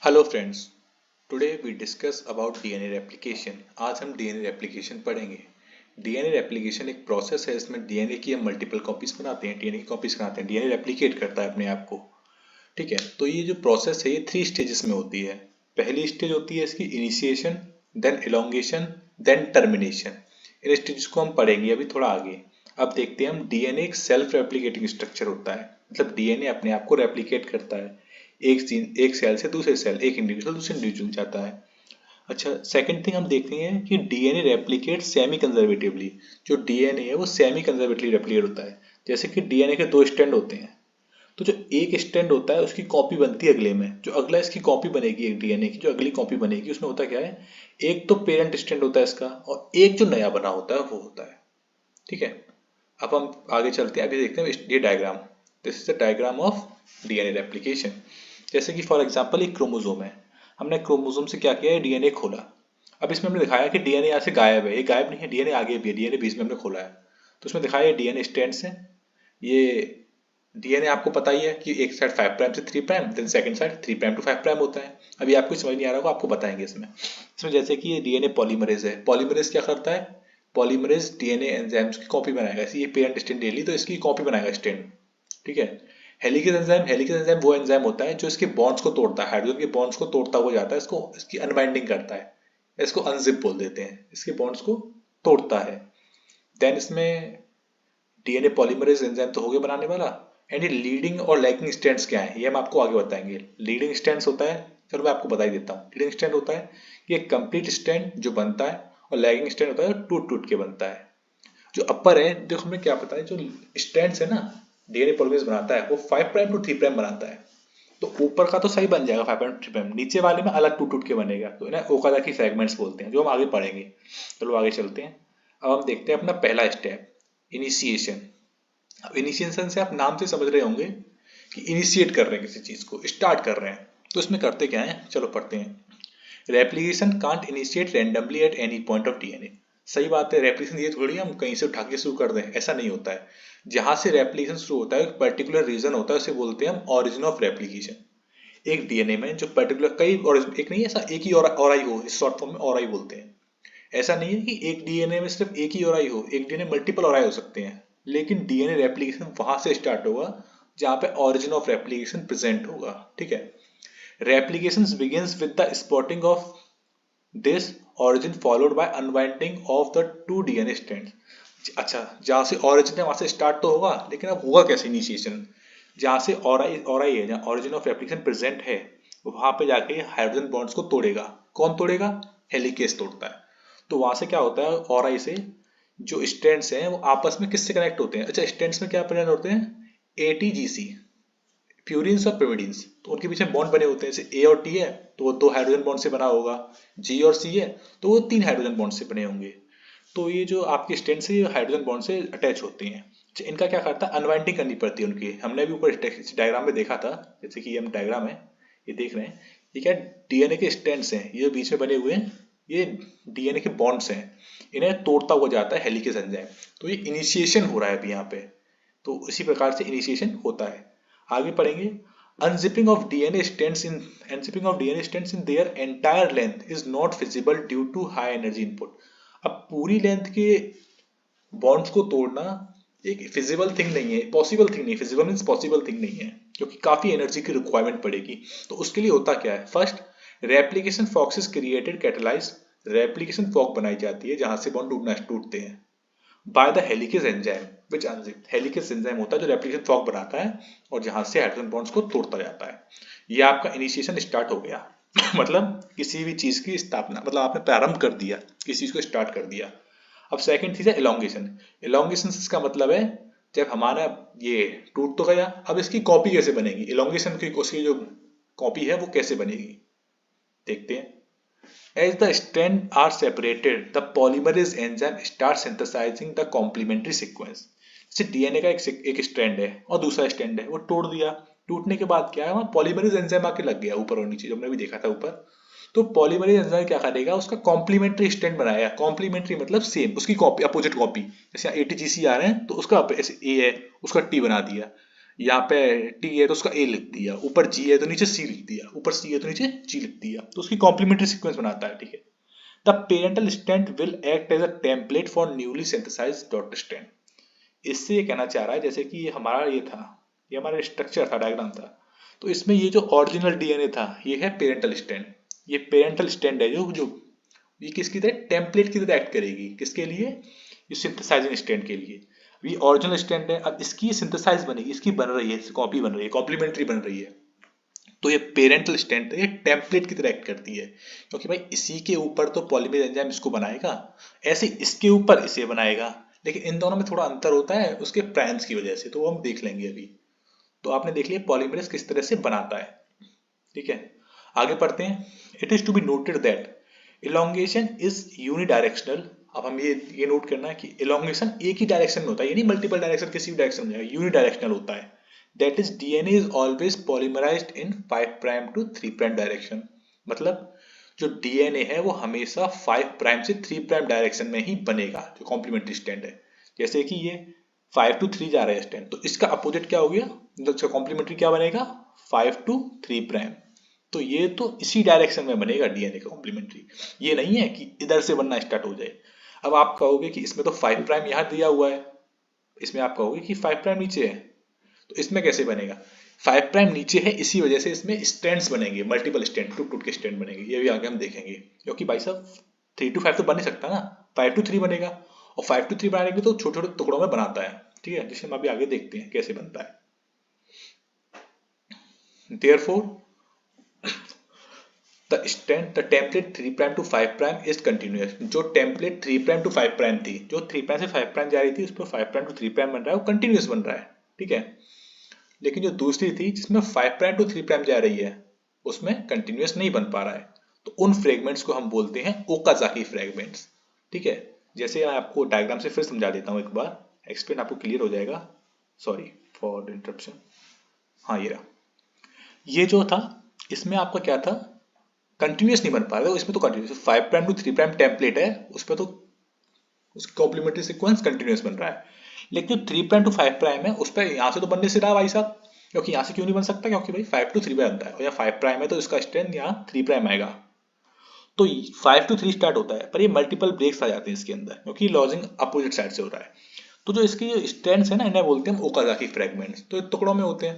Hello friends, today we discuss about DNA replication. आज हम DNA replication पढ़ेंगे। DNA replication एक प्रोसेस है, इसमें डीएनए की हम मल्टीपल कॉपीज बनाते हैं, डीएनए की कॉपीज बनाते हैं, डीएनए रेप्लिकेट करता है अपने आप को। ठीक है, तो ये जो प्रोसेस है ये 3 स्टेजेस में होती है। पहली स्टेज होती है इसकी initiation, then elongation, then termination. इन स्टेजेस को हम पढ़ेंगे अभी थोड़ा आगे। अब देखते हैं हम डीएनए एक सेल्फ रेप्लिकेटिंग स्ट्रक्चर होता है, मतलब डीएनए अपने आप को रेप्लिकेट करता है। एक सेल से दूसरे सेल, एक इंडिविजुअल दूसरे इंडिविजुअल जाता है। अच्छा, सेकंड थिंग हम देखते हैं कि डीएनए रेप्लिकेट सेमी कंजर्वेटिवली। जो डीएनए है वो सेमी कंजर्वेटिवली रेप्लिकेट होता है। जैसे कि डीएनए के 2 स्ट्रैंड होते हैं, तो जो एक स्ट्रैंड होता है उसकी कॉपी बनती है अगले में, जो अगला इसकी कॉपी बनेगी, एक डीएनए की जो अगली कॉपी बनेगी उसमें होता क्या है, एक तो पेरेंट स्ट्रैंड होता है इसका, और एक जो नया बना होता है वो होता है। ठीक है, अब हम आगे चलते हैं। अभी देखते हैं ये diagram. This is the diagram of DNA replication. जैसे कि फॉर एग्जांपल एक क्रोमोसोम है, हमने क्रोमोसोम से क्या किया है, डीएनए खोला। अब इसमें हमने दिखाया कि डीएनए यहाँ से गायब है, ये गायब नहीं है, डीएनए आगे भी है, डीएनए बीच में हमने खोला है। तो उसमें दिखाया डीएनए स्ट्रैंड्स है। ये डीएनए आपको पता ही है कि एक साइड 5 प्राइम से 3 prime, then second side 3 prime to 5 prime होता है। अभी आपको समझ नहीं आ रहा होगा, आपको बताएंगे इसमें जैसे कि ये डीएनए पॉलीमरेज है। पॉलीमरेज क्या करता है, पॉलीमरेज डीएनए एंजाइम्स की कॉपी बनाएगा। ऐसे ये पेरेंट स्ट्रैंड ले ली तो इसकी कॉपी बनाएगा स्ट्रैंड। ठीक है, हेलिकेज एंजाइम वो एंजाइम होता है जो इसके बॉन्ड्स को तोड़ता है, हाइड्रोजन के बॉन्ड्स को तोड़ता हुआ जाता है, इसको इसकी अनबाइंडिंग करता है, इसको अनजिप बोल देते हैं, इसके बॉन्ड्स को तोड़ता है। देन इसमें डीएनए पॉलीमरेज एंजाइम तो हो गया बनाने वाला। एंड ये लीडिंग और लैगिंग स्ट्रैंड्स क्या है ये हम आपको आगे बताएंगे। लीडिंग स्ट्रैंड्स होता है, चलो मैं आपको बता ही देता हूँ। लीडिंग स्ट्रैंड होता है कि एक कंप्लीट स्ट्रैंड जो बनता है, और लैगिंग स्ट्रैंड होता है टूट टूट के बनता है। जो अपर है, देखो हमें क्या पता है, जो स्ट्रैंड्स है ना, डीएनए पॉलीमरेज बनाता है वो 5 प्राइम टू 3 प्राइम बनाता है। तो ऊपर का तो सही बन जाएगा 5 प्राइम टू 3 प्राइम, नीचे वाले में अलग टूट टूट के बनेगा, तो इन्हें ओकाजाकी फ्रैगमेंट्स बोलते हैं, जो हम आगे पढ़ेंगे। चलो आगे चलते हैं। अब हम देखते हैं अपना पहला स्टेप, इनिशिएशन। अब इनिशिएशन से आप नाम से समझ रहे होंगे कि इनिशिएट कर रहे हैं, किसी चीज को स्टार्ट कर रहे हैं। तो इसमें करते क्या है, चलो पढ़ते हैं। Replication can't initiate randomly at any point of DNA. सही बात है, रेप्लिकेशन ये थोड़ी हम कहीं से उठा के शुरू कर दें, ऐसा नहीं होता है। जहां से रेप्लिकेशन शुरू होता है एक पर्टिकुलर रीजन होता है, उसे बोलते हैं हम ऑरिजिन ऑफ रेप्लिकेशन। एक डीएनए में जो पर्टिकुलर कई और एक नहीं, ऐसा एक ही और आई हो, इस शॉर्ट फॉर्म में और आई बोलते हैं। ऐसा नहीं है कि एक डीएनए में सिर्फ एक ही और आई हो, एक डीएनए मल्टीपल और आई हो सकते हैं। लेकिन डीएनए रेप्लिकेशन वहां से स्टार्ट होगा जहां पे ऑरिजिन ऑफ रेप्लिकेशन प्रेजेंट होगा। ठीक है, replication begins with the spotting of this origin followed by unwinding of the two DNA strands। अच्छा, जहां से origin है वहां से स्टार्ट तो होगा, लेकिन अब होगा कैसे इनिशिएशन, जहां से और आई है, जहां origin of replication प्रेजेंट है, वहां पे जाके हाइड्रोजन बॉन्ड्स को तोड़ेगा। कौन तोड़ेगा, हेलिकेज तोड़ता है। तो वहां से क्या होता है, और आई से जो स्ट्रैंड्स हैं वो आपस में किससे कनेक्ट होते हैं। अच्छा, स्ट्रैंड्स में क्या प्रेजेंट होते हैं, एटीजीसी, प्यूरिन्स और पिरिमिडिन्स। तो उनके पीछे बॉन्ड बने होते हैं। जैसे ए और टी है तो वो 2 हाइड्रोजन बॉन्ड से बना होगा, जी और सी है तो वो 3 हाइड्रोजन बॉन्ड से बने होंगे। तो ये जो आपके स्ट्रैंड से हाइड्रोजन बॉन्ड से अटैच होते हैं। तो इनका क्या करता है, अनवाइंडिंग करनी पड़ती है उनकी। हमने भी ऊपर डायग्राम में देखा था, जैसे कि ये हम डायग्राम है, ये देख रहे हैं, ये क्या डीएनए के स्ट्रैंड्स हैं, ये बीच में बने हुए हैं, ये डीएनए के बॉन्ड्स हैं, इन्हें तोड़ता हुआ जाता है हेलिकेज एंजाइम। तो ये इनिशिएशन हो रहा है अभी यहाँ पे। तो इसी प्रकार से इनिशिएशन होता है। आगे पढ़ेंगे। Unzipping of DNA strands in unzipping of DNA strands in their entire length is not feasible due to high energy input। अब पूरी लेंथ के बॉन्ड्स को तोड़ना एक फिजिबल थिंग नहीं है, पॉसिबल थिंग नहीं, फिजिबल मीन्स पॉसिबल थिंग नहीं है, क्योंकि काफी एनर्जी की रिक्वायरमेंट पड़ेगी। तो उसके लिए होता क्या है, first replication forks is created catalyse. Replication fork बनाई जाती है जहां से बॉन्ड टूटते हैं by the helicase enzyme which unzip. Helicase enzyme होता है जो रेप्लिकेशन फॉक बनाता है और जहां से हाइड्रोजन बॉन्ड्स को तोड़ता जाता है। ये आपका इनिशिएशन स्टार्ट हो गया मतलब किसी भी चीज की स्थापना, मतलब आपने प्रारंभ कर दिया, किसी चीज को स्टार्ट कर दिया। अब सेकंड चीज है एलोंगेशन। एलोंगेशन इसका मतलब है जब हमारा ये टूट तो गया, अब इसकी कॉपी कैसे बनेगी, एलोंगेशन की उसकी जो कॉपी है वो कैसे बनेगी, देखते हैं। As the strands are separated, the polymerase enzyme starts synthesizing the complementary sequence। जैसे डीएनए का एक स्ट्रैंड है और दूसरा स्ट्रैंड है, वो तोड़ दिया, टूटने के बाद क्या है, वहां पॉलीमरेज एंजाइम आके लग गया ऊपर और नीचे, जो हमने भी देखा था ऊपर। तो पॉलीमरेज एंजाइम क्या करेगा, उसका कॉम्प्लीमेंट्री स्ट्रैंड बनाएगा। कॉम्प्लीमेंट्री मतलब सेम, उसकी कॉपी, अपोजिट कॉपी। जैसे एटीजीसी आ रहे हैं तो उसका ऐसे ए है, उसका टी बना दिया, यहाँ पे टी है तो उसका ए लिख दिया, ऊपर जी है तो नीचे सी लिख दिया, ऊपर सी है तो नीचे जी लिख दिया, तो उसकी कॉम्प्लीमेंट्री सीक्वेंस बनाता है। ठीक है, the parental strand will act as a template for newly synthesised daughter strand. इससे ये कहना चाह रहा है जैसे कि ये हमारा ये था, ये हमारा स्ट्रक्चर था, डायग्राम था, तो इसमें ये जो ओरिजिनल डीएनए था ये है पेरेंटल स्टैंड। ये पेरेंटल स्टैंड है जो जो ये किसकी तरह टेम्पलेट की तरह एक्ट करेगी, किसके लिए, ये सिंथेसाइजिंग स्टैंड के लिए। ये ओरिजिनल स्टैंड है, अब इसकी सिंथेसाइज बनेगी, इसकी बन रही है, कॉपी बन रही है, कॉम्प्लीमेंट्री बन रही है। तो ये पेरेंटल स्टैंड है, ये टेम्पलेट की तरह एक्ट करती है, क्योंकि भाई इसी के ऊपर तो पॉलीमरेज एंजाइम इसको बनाएगा, ऐसे इसके ऊपर इसे बनाएगा, लेकिन इन दोनों में थोड़ा अंतर होता है उसके प्राइम्स की वजह से, तो वो हम देख लेंगे अभी। तो आपने देख लिया पॉलीमरेज किस तरह से बनाता है। ठीक है, आगे पढ़ते हैं। It is to be noted that elongation is unidirectional. अब हम ये नोट करना है कि इलोंगेशन एक ही डायरेक्शन में होता है, यानी मल्टीपल डायरेक्शन किसी भी डायरेक्शन में, यूनिडायरेक्शनल होता है। That is DNA is always polymerized in 5 prime to 3 prime direction. मतलब जो डीएनए है वो हमेशा 5 प्राइम से 3 प्राइम डायरेक्शन में ही बनेगा, जो कॉम्प्लीमेंट्री स्टैंड है। जैसे कि ये 5 to 3 जा रहा है स्टैंड, तो इसका अपोजिट क्या हो गया, मतलब कॉम्प्लीमेंट्री क्या बनेगा, 5 to 3 प्राइम। तो ये तो इसी डायरेक्शन में बनेगा डीएनए का कॉम्प्लीमेंट्री, ये नहीं है कि इधर से बनना स्टार्ट हो जाए। अब आप कहोगे कि इसमें तो 5 प्राइम यहाँ दिया हुआ है, इसमें आप कहोगे कि 5 प्राइम नीचे है, तो इसमें कैसे बनेगा, 5 प्राइम नीचे है, इसी वजह से इसमें स्टैंड्स बनेंगे, मल्टीपल स्टैंड, टूट टूट के स्टैंड बनेंगे, ये भी आगे हम देखेंगे। क्योंकि भाई साहब 3 to 5 तो बन नहीं सकता ना, 5 to 3 बनेगा, और 5 to 3 बनाने के लिए तो छोटे छोटे टुकड़ों में बनाता है। ठीक है, जिसे हम अभी आगे देखते हैं कैसे बनता है। Therefore, the template 3 prime to 5 prime is continuous। जो टेम्पलेट 3 prime to 5 prime थी, जो 3 prime से 5 prime जा रही थी, उस पर 5 prime to 3 prime बन रहा है, वो कंटिन्यूस बन रहा है। ठीक है, लेकिन जो दूसरी थी जिसमें 5 प्राइम टू 3 प्राइम जा रही है, उसमें कंटिन्यूस नहीं बन पा रहा है, तो उन फ्रेगमेंट्स को हम बोलते हैं ओकाजाकी फ्रेगमेंट्स। ठीक है, जैसे मैं आपको डायग्राम से फिर समझा देता हूँ एक बार, एक्सप्लेन आपको क्लियर हो जाएगा। Sorry for interruption. हाँ ये रहा, ये जो था इसमें आपका क्या था, कंटिन्यूस नहीं बन पा रहा है, इसमें तो continuous 5 prime to 3 prime template है, उस पर तो उसकी कॉम्प्लीमेंट्री सीक्वेंस कंटिन्यूस बन रहा है। लेकिन जो 3 प्राइम टू 5 प्राइम है उस पर यहाँ से तो बनने से रहा भाई साहब, क्योंकि यहाँ से क्यों नहीं बन सकता, क्योंकि भाई 5 to 3 प्राइम बनता है, और यहाँ 5 प्राइम है तो इसका स्टैंड यहाँ 3 प्राइम आएगा, तो 5 to 3 स्टार्ट होता है, पर ये मल्टीपल ब्रेक्स आ जाते हैं इसके अंदर, क्योंकि लॉजिंग अपोजिट साइड से हो रहा है। तो जो इसके स्टैंड्स है ना, इन्हें बोलते हैं ओकाजाकी फ्रेगमेंट्स, तो ये टुकड़ों में होते हैं।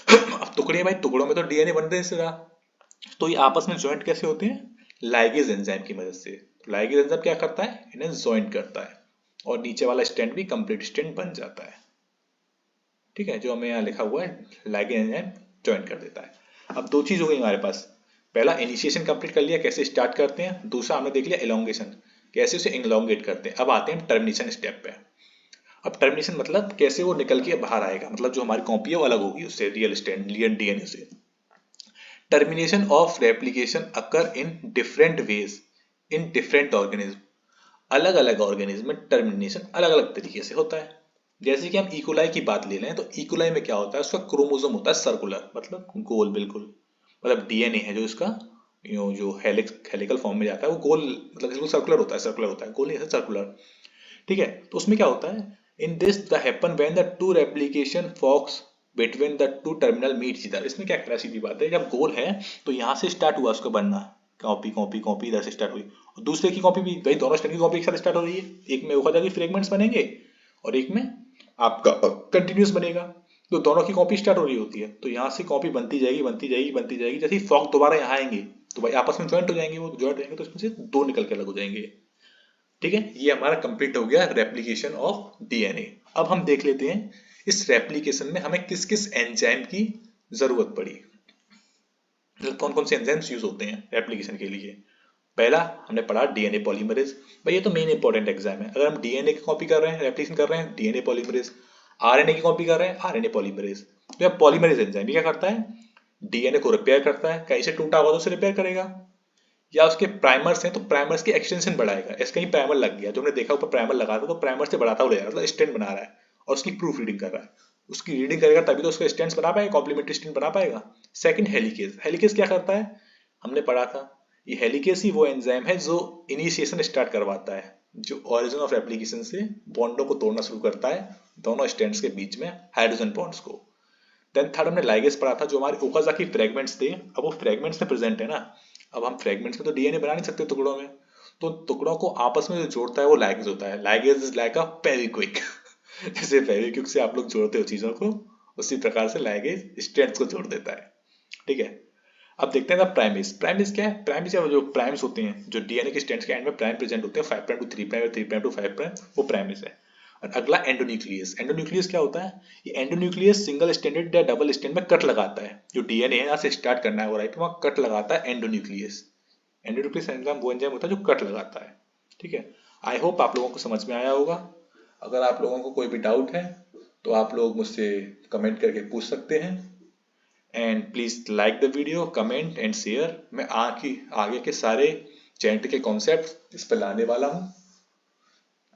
अब टुकड़े भाई, टुकड़ों में तो डीएनए बन रहे से रहा, तो ये आपस में ज्वाइंट कैसे होते हैं, लाइगेज एंजाइम की मदद से। तो लाइगेज एंजाइम क्या करता है, इन्हें ज्वाइंट करता है, और नीचे वाला स्टैंड भी कंप्लीट स्टैंड बन जाता है। ठीक है, जो हमें यहाँ लिखा हुआ है लाइगेज एंजाइम ज्वाइन कर देता है। अब दो चीज हो गई हमारे पास, पहला इनिशिएशन कंप्लीट कर लिया, कैसे स्टार्ट करते हैं, दूसरा हमने देख लिया एलोंगेशन, कैसे उसे एलोंगेट करते हैं। अब आते हैं टर्मिनेशन स्टेप पे। अब टर्मिनेशन मतलब कैसे वो निकल के बाहर आएगा, मतलब जो हमारी कॉपी है वो अलग होगी उससे, रियल स्टैंड रियल डीएनए से। Termination of replication occur in different ways in different organism. अलग अलग ऑर्गेनिज्म में टर्मिनेशन अलग अलग तरीके से होता है। जैसे कि हम इकोलाई की बात ले लें, तो इकोलाई में क्या होता है, उसका क्रोमोसोम होता है सर्कुलर, मतलब गोल बिल्कुल, मतलब डीएनए है जो इसका जो हेलिकल फॉर्म में जाता है वो गोल, मतलब बिल्कुल सर्कुलर होता है, सर्कुलर होता है, गोल नहीं है, सर्कुलर। ठीक है, तो उसमें क्या होता है, in this the happen when the two replication forks between the two terminal meet इधर। इसमें क्या करा, सीधी बात है, जब गोल है तो यहाँ से स्टार्ट हुआ उसका बनना, कॉपी कॉपी कॉपी इधर से स्टार्ट हुई, और दूसरे की कॉपी भी, भाई दोनों स्टैंड की कॉपी एक साथ स्टार्ट हो रही है, एक में ओकाजाकी फ्रेगमेंट्स बनेंगे और एक में आपका कंटिन्यूस बनेगा, तो दोनों की कॉपी स्टार्ट हो रही होती है, तो यहाँ से कॉपी बनती जाएगी बनती जाएगी बनती जाएगी, जैसे ही फॉक दोबारा यहाँ आएंगे तो भाई आपस में ज्वाइंट हो जाएंगे, वो ज्वाइंट हो जाएंगे तो इसमें से दो निकल के अलग हो जाएंगे। ठीक है, ये हमारा कंप्लीट हो गया रेप्लिकेशन ऑफ डीएनए। अब हम देख लेते हैं इस रेप्लिकेशन में हमें किस किस एंजाइम की जरूरत पड़ी, मतलब कौन कौन से एंजाइम्स यूज होते हैं रेप्लिकेशन के लिए। पहला हमने पढ़ा डीएनए पॉलीमरेज, भाई ये तो मेन इंपॉर्टेंट एग्जाम है, अगर हम डीएनए की कॉपी कर रहे हैं, रेप्लिकेशन कर रहे हैं, डीएनए पॉलीमरेज, आरएनए की कॉपी कर रहे हैं, आरएनए पॉलीमरेज। तो यह पॉलीमरेज एंजाइम क्या करता है, डीएनए को रिपेयर करता है, कहीं से टूटा हुआ तो उसे रिपेयर करेगा, या उसके प्राइमर्स हैं तो प्राइमर्स की एक्सटेंशन बढ़ाएगा, ऐसे कहीं प्राइमर लग गया, जो हमने देखा ऊपर प्राइमर लगा था तो प्राइमर से बढ़ाता हुआ ले जा रहा है, मतलब स्टेंट बना रहा है और उसकी प्रूफ रीडिंग कर रहा है, उसकी रीडिंग करेगा तभी तो उसका स्टेंट्स बना पाएगा, कॉम्प्लीमेंट्री स्टेंट बना पाएगा। सेकंड हेलिकेज, हेलिकेज क्या करता है, हमने पढ़ा था, ये हेलिकेज ही वो एंजाइम है जो इनिशिएशन स्टार्ट करवाता है, जो ओरिजिन ऑफ एप्लीकेशन से बॉन्डों को तोड़ना शुरू करता है, दोनों स्टैंड्स के बीच में हाइड्रोजन बॉन्ड्स को। देन थर्ड हमने लाइगेज पढ़ा था, जो हमारे ओकाज़ाकी फ्रेगमेंट्स थे, अब वो फ्रेगमेंट्स में प्रेजेंट है ना, अब हम फ्रेगमेंट्स में तो डीएनए बना नहीं सकते टुकड़ों में, तो टुकड़ों को आपस में जो जोड़ता है वो लाइगेज होता है। लाइगेज इज लाइक अ फेविक्विक जैसे फेविक्विक से आप लोग जोड़ते हो चीजों को, उसी प्रकार से लाइगेज स्ट्रैंड्स को जोड़ देता है। ठीक है, अब देखते हैं ना प्राइमेज। प्राइमेज क्या है? प्राइमेज जो प्राइम्स होते हैं, जो डीएनए के स्ट्रैंड्स के एंड में प्राइम प्रेजेंट होते हैं, 5 prime to 3 prime, 3 prime to 5 prime, वो प्राइमेज है। और अगला एंडोन्यूक्लियस। एंडोन्यूक्लियस क्या होता है? ये एंडोन्यूक्लियस सिंगल स्टैंडर्ड या डबल स्टैंड में कट लगाता है, जो डीएनए है यहाँ से स्टार्ट करना है वो राइट, वहाँ कट लगाता है एंडोन्यूक्लियस। एंडोन्यूक्लियस एंजाइम वो एंजाइम होता है जो कट लगाता है। ठीक है, आई होप आप लोगों को समझ में आया होगा। अगर आप लोगों को कोई भी डाउट है तो आप लोग मुझसे कमेंट करके पूछ सकते हैं। And please like the video, comment and share. मैं आगे के सारे चैंट के कॉन्सेप्ट इस पर लाने वाला हूँ।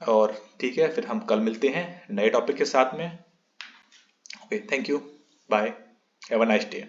और ठीक है, फिर हम कल मिलते हैं नए टॉपिक के साथ में। Okay, thank you, bye, have a nice day.